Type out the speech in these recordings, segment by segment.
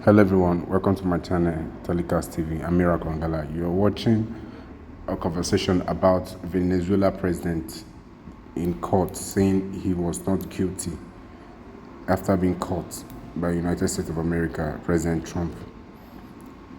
Hello everyone, welcome to my channel Telecast-tv. I'm Miracle Angala. You're watching a conversation about Venezuela president in court saying he was not guilty after being caught by United States of America, President Trump.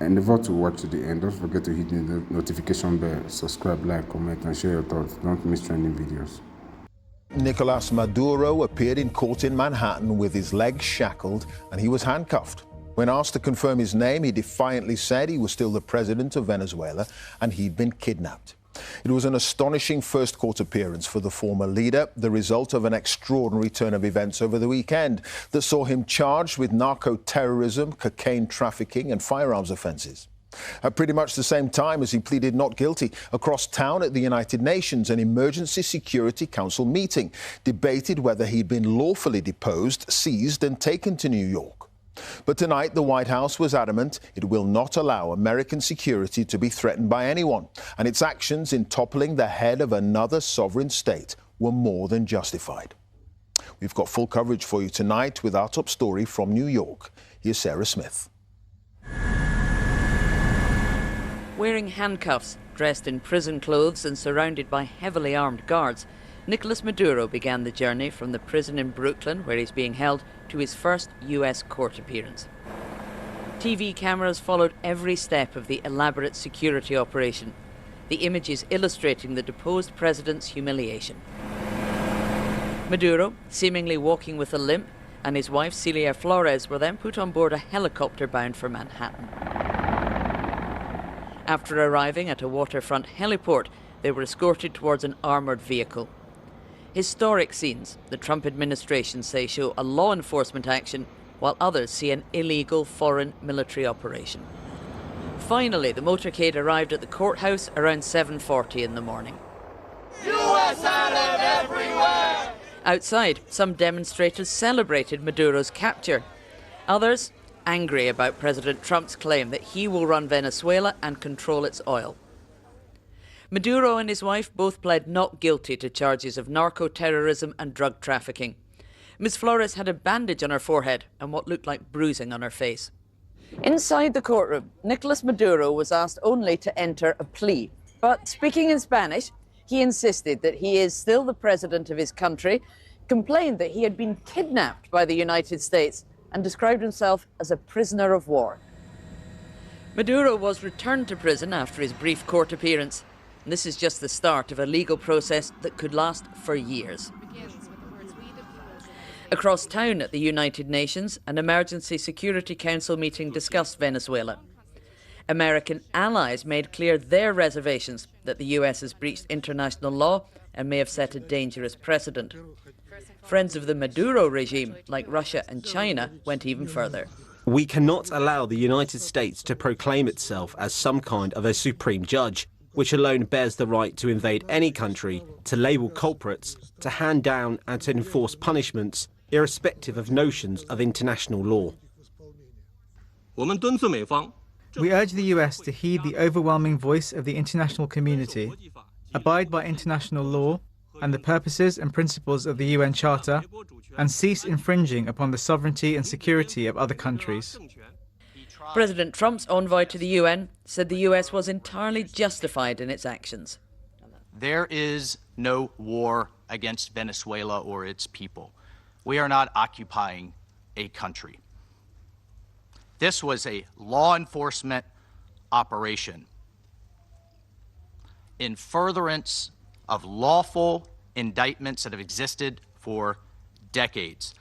Endeavor to watch to the end. Don't forget to hit the notification bell, subscribe, like, comment, and share your thoughts. Don't miss trending videos. Nicolás Maduro appeared in court in Manhattan with his legs shackled and he was handcuffed. When asked to confirm his name, he defiantly said he was still the president of Venezuela and he'd been kidnapped. It was an astonishing first court appearance for the former leader, the result of an extraordinary turn of events over the weekend that saw him charged with narco-terrorism, cocaine trafficking and firearms offences. At pretty much the same time as he pleaded not guilty, across town at the United Nations, an Emergency Security Council meeting debated whether he'd been lawfully deposed, seized and taken to New York. But tonight, the White House was adamant it will not allow American security to be threatened by anyone, and its actions in toppling the head of another sovereign state were more than justified. We've got full coverage for you tonight with our top story from New York. Here's Sarah Smith. Wearing handcuffs, dressed in prison clothes and surrounded by heavily armed guards, Nicolás Maduro began the journey from the prison in Brooklyn, where he's being held, to his first US court appearance. TV cameras followed every step of the elaborate security operation, the images illustrating the deposed president's humiliation. Maduro, seemingly walking with a limp, and his wife Celia Flores were then put on board a helicopter bound for Manhattan. After arriving at a waterfront heliport, they were escorted towards an armoured vehicle. Historic scenes, the Trump administration say, show a law enforcement action, while others see an illegal foreign military operation. Finally, the motorcade arrived at the courthouse around 7:40 in the morning. US Island everywhere! Outside, some demonstrators celebrated Maduro's capture. Others, angry about President Trump's claim that he will run Venezuela and control its oil. Maduro and his wife both pled not guilty to charges of narco-terrorism and drug trafficking. Ms. Flores had a bandage on her forehead and what looked like bruising on her face. Inside the courtroom, Nicolás Maduro was asked only to enter a plea. But speaking in Spanish, he insisted that he is still the president of his country, complained that he had been kidnapped by the United States, and described himself as a prisoner of war. Maduro was returned to prison after his brief court appearance. This is just the start of a legal process that could last for years. Across town at the United Nations, an Emergency Security Council meeting discussed Venezuela. American allies made clear their reservations that the US has breached international law and may have set a dangerous precedent. Friends of the Maduro regime, like Russia and China, went even further. We cannot allow the United States to proclaim itself as some kind of a supreme judge, which alone bears the right to invade any country, to label culprits, to hand down and to enforce punishments, irrespective of notions of international law. We urge the US to heed the overwhelming voice of the international community, abide by international law and the purposes and principles of the UN Charter, and cease infringing upon the sovereignty and security of other countries. President Trump's envoy to the UN said the US was entirely justified in its actions. There is no war against Venezuela or its people. We are not occupying a country. This was a law enforcement operation in furtherance of lawful indictments that have existed for decades.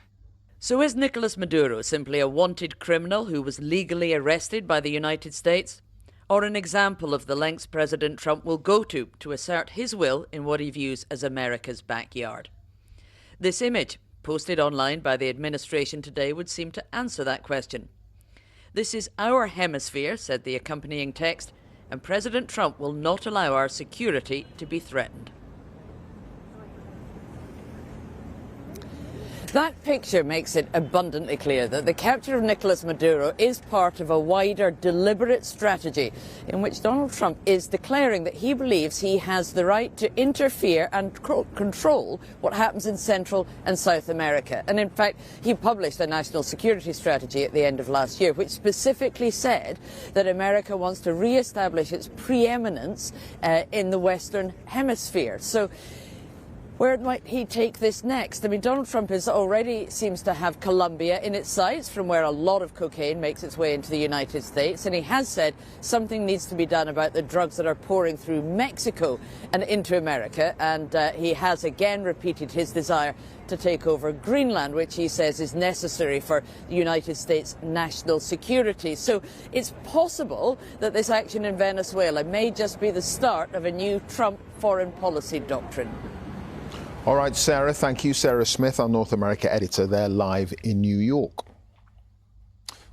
So is Nicolás Maduro simply a wanted criminal who was legally arrested by the United States? Or an example of the lengths President Trump will go to assert his will in what he views as America's backyard? This image, posted online by the administration today, would seem to answer that question. This is our hemisphere, said the accompanying text, and President Trump will not allow our security to be threatened. That picture makes it abundantly clear that the capture of Nicolás Maduro is part of a wider, deliberate strategy in which Donald Trump is declaring that he believes he has the right to interfere and control what happens in Central and South America. And in fact, he published a national security strategy at the end of last year, which specifically said that America wants to re-establish its preeminence in the Western Hemisphere. So where might he take this next? I mean, Donald Trump already seems to have Colombia in its sights, from where a lot of cocaine makes its way into the United States. And he has said something needs to be done about the drugs that are pouring through Mexico and into America. And he has again repeated his desire to take over Greenland, which he says is necessary for the United States national security. So it's possible that this action in Venezuela may just be the start of a new Trump foreign policy doctrine. All right, Sarah, thank you. Sarah Smith, our North America editor, there live in New York.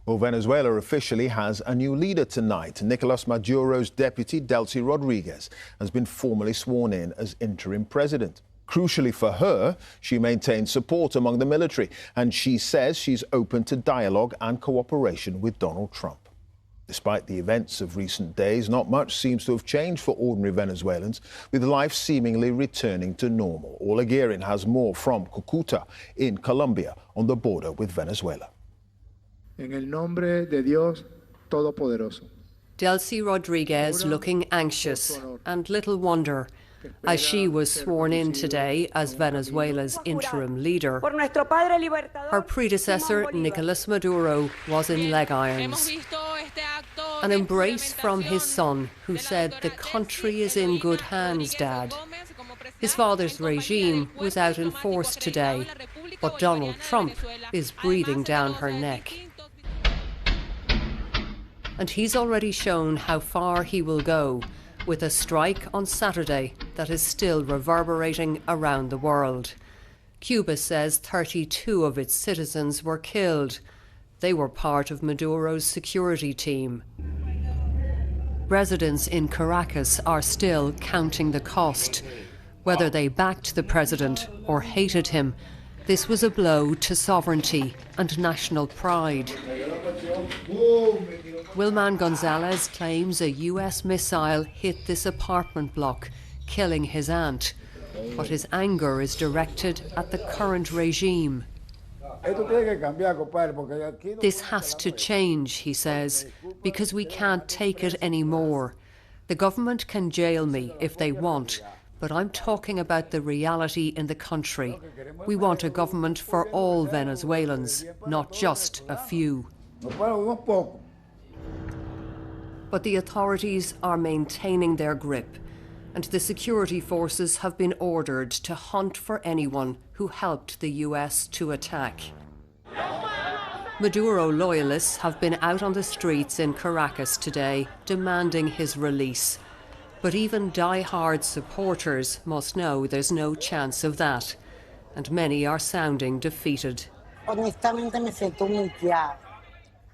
Well, Venezuela officially has a new leader tonight. Nicolás Maduro's deputy, Delcy Rodriguez, has been formally sworn in as interim president. Crucially for her, she maintains support among the military, and she says she's open to dialogue and cooperation with Donald Trump. Despite the events of recent days, not much seems to have changed for ordinary Venezuelans, with life seemingly returning to normal. Ola Guerin has more from Cúcuta in Colombia on the border with Venezuela. En el nombre de Dios Todopoderoso. Delcy Rodriguez looking anxious, and little wonder, as she was sworn in today as Venezuela's interim leader. Her predecessor, Nicolás Maduro, was in leg irons. An embrace from his son, who said, "The country is in good hands, Dad." His father's regime was out in force today, but Donald Trump is breathing down her neck. And he's already shown how far he will go, with a strike on Saturday that is still reverberating around the world. Cuba says 32 of its citizens were killed. They were part of Maduro's security team. Residents in Caracas are still counting the cost. Whether they backed the president or hated him, this was a blow to sovereignty and national pride. Wilman Gonzalez claims a US missile hit this apartment block, killing his aunt. But his anger is directed at the current regime. This has to change, he says, because we can't take it anymore. The government can jail me if they want, but I'm talking about the reality in the country. We want a government for all Venezuelans, not just a few. But the authorities are maintaining their grip, and the security forces have been ordered to hunt for anyone who helped the US to attack. Maduro loyalists have been out on the streets in Caracas today, demanding his release. But even die-hard supporters must know there's no chance of that, and many are sounding defeated.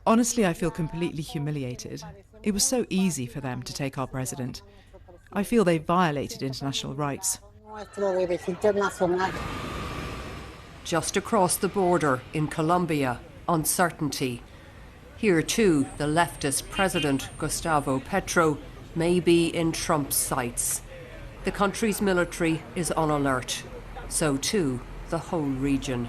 Honestly, I feel completely humiliated. It was so easy for them to take our president. I feel they violated international rights. Just across the border in Colombia, uncertainty. Here too, the leftist president, Gustavo Petro, may be in Trump's sights. The country's military is on alert. So too, the whole region.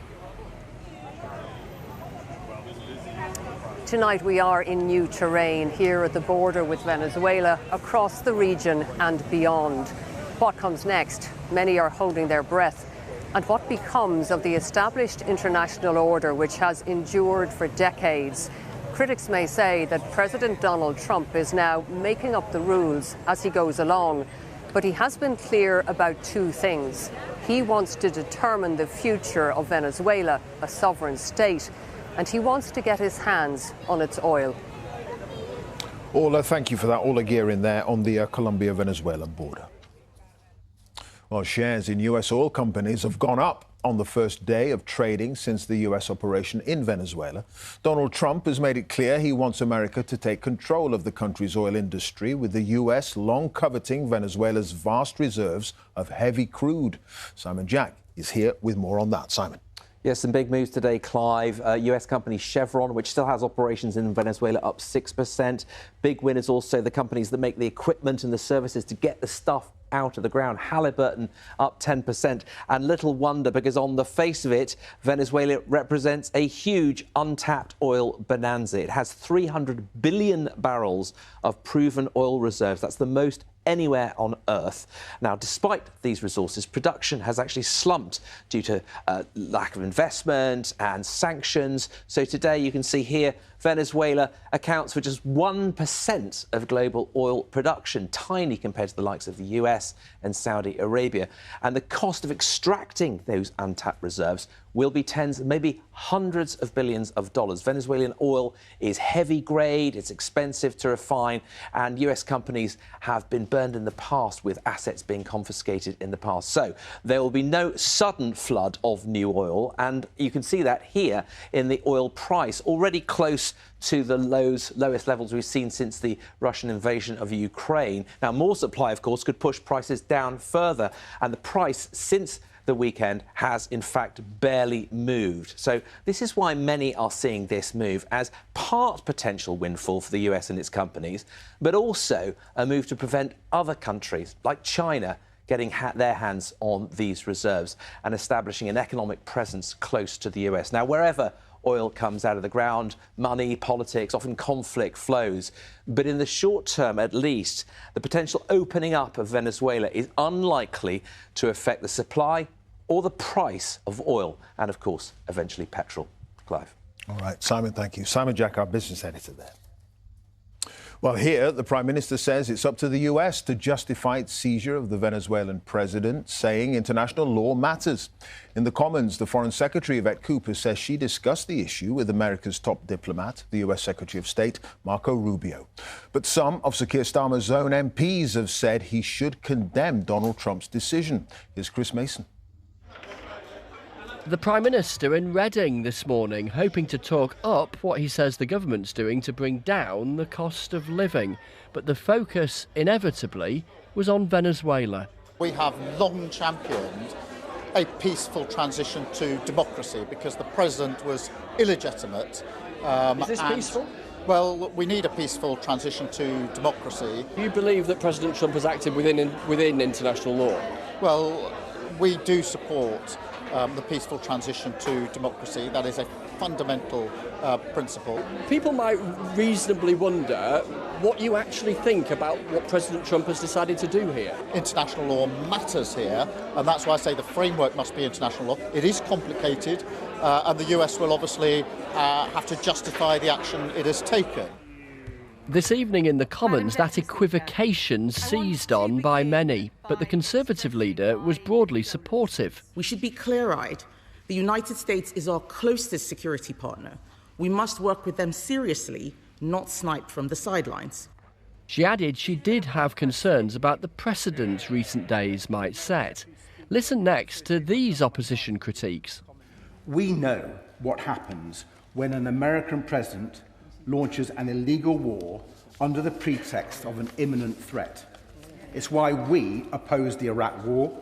Tonight we are in new terrain here at the border with Venezuela, across the region and beyond. What comes next? Many are holding their breath. And what becomes of the established international order which has endured for decades? Critics may say that President Donald Trump is now making up the rules as he goes along. But he has been clear about two things. He wants to determine the future of Venezuela, a sovereign state, and he wants to get his hands on its oil. Ola, thank you for that. Ola Guerin there on the Colombia-Venezuela border. Well, shares in US oil companies have gone up on the first day of trading since the US operation in Venezuela. Donald Trump has made it clear he wants America to take control of the country's oil industry, with the US long coveting Venezuela's vast reserves of heavy crude. Simon Jack is here with more on that. Simon. Yes, some big moves today, Clive. US company Chevron, which still has operations in Venezuela, up 6%. Big winners also the companies that make the equipment and the services to get the stuff out of the ground. Halliburton up 10%. And little wonder, because on the face of it, Venezuela represents a huge untapped oil bonanza. It has 300 billion barrels of proven oil reserves. That's the most anywhere on Earth. Now, despite these resources, production has actually slumped due to lack of investment and sanctions. So today you can see here Venezuela accounts for just 1% of global oil production, tiny compared to the likes of the US and Saudi Arabia. And the cost of extracting those untapped reserves will be tens, maybe hundreds of billions of dollars. Venezuelan oil is heavy grade, it's expensive to refine, and US companies have been burned in the past with assets being confiscated in the past. So there will be no sudden flood of new oil, and you can see that here in the oil price, already close to the lowest levels we've seen since the Russian invasion of Ukraine. Now, more supply, of course, could push prices down further, and the price since the weekend has in fact barely moved. So this is why many are seeing this move as part potential windfall for the US and its companies, but also a move to prevent other countries like China getting their hands on these reserves and establishing an economic presence close to the US. Now, wherever oil comes out of the ground, money, politics, often conflict flows. But in the short term, at least, the potential opening up of Venezuela is unlikely to affect the supply or the price of oil and, of course, eventually petrol. Clive. All right, Simon, thank you. Simon Jack, our business editor there. Well, here, the Prime Minister says it's up to the US to justify its seizure of the Venezuelan president, saying international law matters. In the Commons, the Foreign Secretary, Yvette Cooper, says she discussed the issue with America's top diplomat, the US Secretary of State, Marco Rubio. But some of Sir Keir Starmer's own MPs have said he should condemn Donald Trump's decision. Here's Chris Mason. The Prime Minister in Reading this morning, hoping to talk up what he says the government's doing to bring down the cost of living. But the focus, inevitably, was on Venezuela. We have long championed a peaceful transition to democracy because the president was illegitimate. Is this peaceful? Well, we need a peaceful transition to democracy. Do you believe that President Trump has acted within international law? Well, we do support the peaceful transition to democracy. That is a fundamental principle. People might reasonably wonder what you actually think about what President Trump has decided to do here. International law matters here, and that's why I say the framework must be international law. It is complicated, and the US will obviously have to justify the action it has taken. This evening in the Commons, that equivocation seized on by many, but the Conservative leader was broadly supportive. We should be clear-eyed. The United States is our closest security partner. We must work with them seriously, not snipe from the sidelines. She added she did have concerns about the precedent recent days might set. Listen next to these opposition critiques. We know what happens when an American president launches an illegal war under the pretext of an imminent threat. It's why we oppose the Iraq war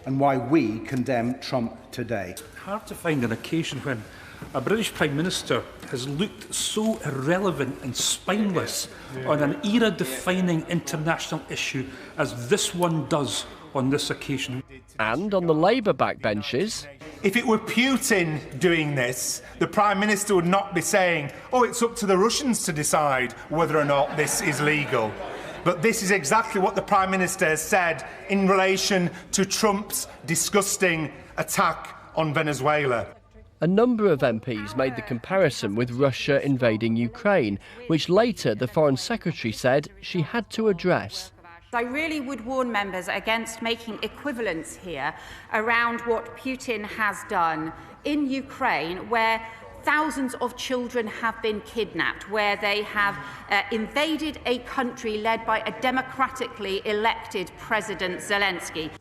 and why we condemn Trump today. Hard to find an occasion when a British Prime Minister has looked so irrelevant and spineless on an era-defining international issue as this one does on this occasion. And on the Labour backbenches, if it were Putin doing this, the Prime Minister would not be saying, oh, it's up to the Russians to decide whether or not this is legal. But this is exactly what the Prime Minister has said in relation to Trump's disgusting attack on Venezuela. A number of MPs made the comparison with Russia invading Ukraine, which later the Foreign Secretary said she had to address. I really would warn members against making equivalence here around what Putin has done in Ukraine, where thousands of children have been kidnapped, where they have invaded a country led by a democratically elected President Zelensky.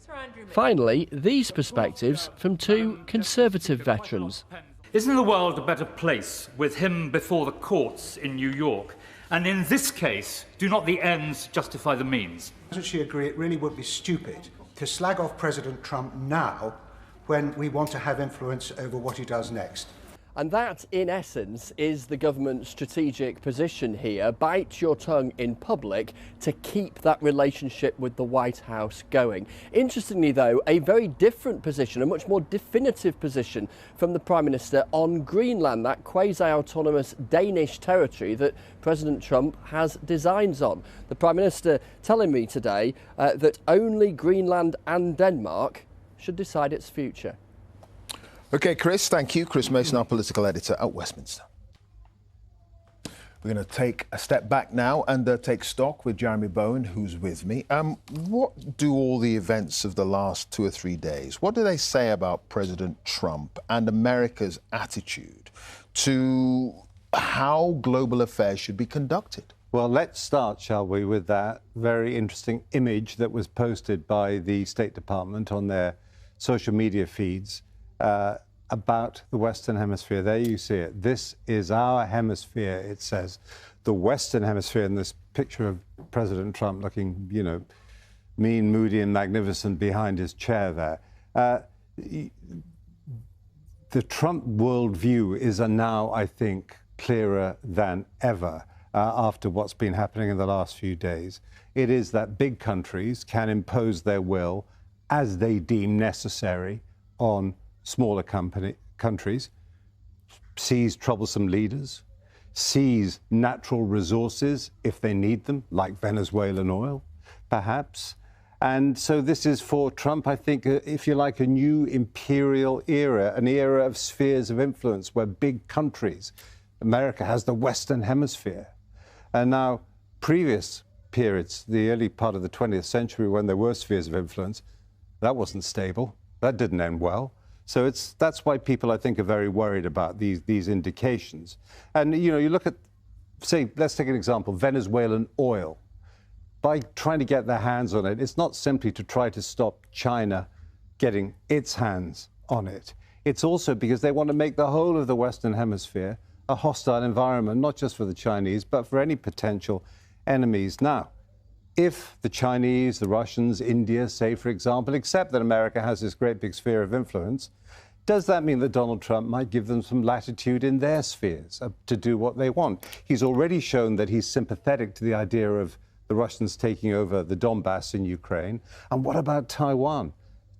Finally, these perspectives from two Conservative veterans. Isn't the world a better place with him before the courts in New York? And in this case, do not the ends justify the means? Doesn't she agree it really would be stupid to slag off President Trump now when we want to have influence over what he does next. And that, in essence, is the government's strategic position here. Bite your tongue in public to keep that relationship with the White House going. Interestingly, though, a very different position, a much more definitive position from the Prime Minister on Greenland, that quasi-autonomous Danish territory that President Trump has designs on. The Prime Minister telling me today that only Greenland and Denmark should decide its future. OK, Chris, thank you. Chris Mason, our political editor at Westminster. We're going to take a step back now and take stock with Jeremy Bowen, who's with me. What do all the events of the last 2 or 3 days, what do they say about President Trump and America's attitude to how global affairs should be conducted? Well, let's start, shall we, with that very interesting image that was posted by the State Department on their social media feeds about the Western Hemisphere. There you see it. This is our hemisphere, it says. The Western Hemisphere, in this picture of President Trump looking, you know, mean, moody and magnificent behind his chair there. The Trump worldview is now, I think, clearer than ever after what's been happening in the last few days. It is that big countries can impose their will as they deem necessary on smaller countries, seize troublesome leaders, seize natural resources if they need them, like Venezuelan oil, perhaps. And so this is for Trump, I think, if you like, a new imperial era, an era of spheres of influence where big countries, America has the Western Hemisphere. And now, previous periods, the early part of the 20th century when there were spheres of influence, that wasn't stable. That didn't end well. So that's why people, I think, are very worried about these indications. And, you know, you look at, say, let's take an example, Venezuelan oil. By trying to get their hands on it, it's not simply to try to stop China getting its hands on it. It's also because they want to make the whole of the Western Hemisphere a hostile environment, not just for the Chinese, but for any potential enemies. Now, if the Chinese, the Russians, India, say, for example, accept that America has this great big sphere of influence, does that mean that Donald Trump might give them some latitude in their spheres to do what they want? He's already shown that he's sympathetic to the idea of the Russians taking over the Donbass in Ukraine. And what about Taiwan?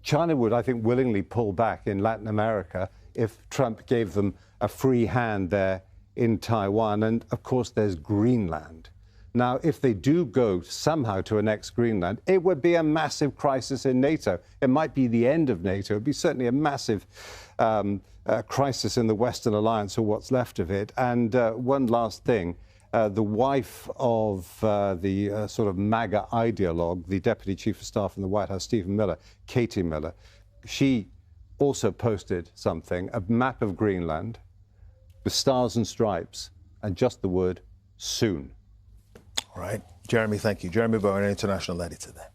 China would, I think, willingly pull back in Latin America if Trump gave them a free hand there in Taiwan. And, of course, there's Greenland. Now, if they do go somehow to annex Greenland, it would be a massive crisis in NATO. It might be the end of NATO. It would be certainly a massive crisis in the Western Alliance, or what's left of it. And one last thing, the wife of the sort of MAGA ideologue, the Deputy Chief of Staff in the White House, Stephen Miller, Katie Miller, she also posted something, a map of Greenland with stars and stripes and just the word soon. All right. Jeremy, thank you. Jeremy Bowen, international editor there.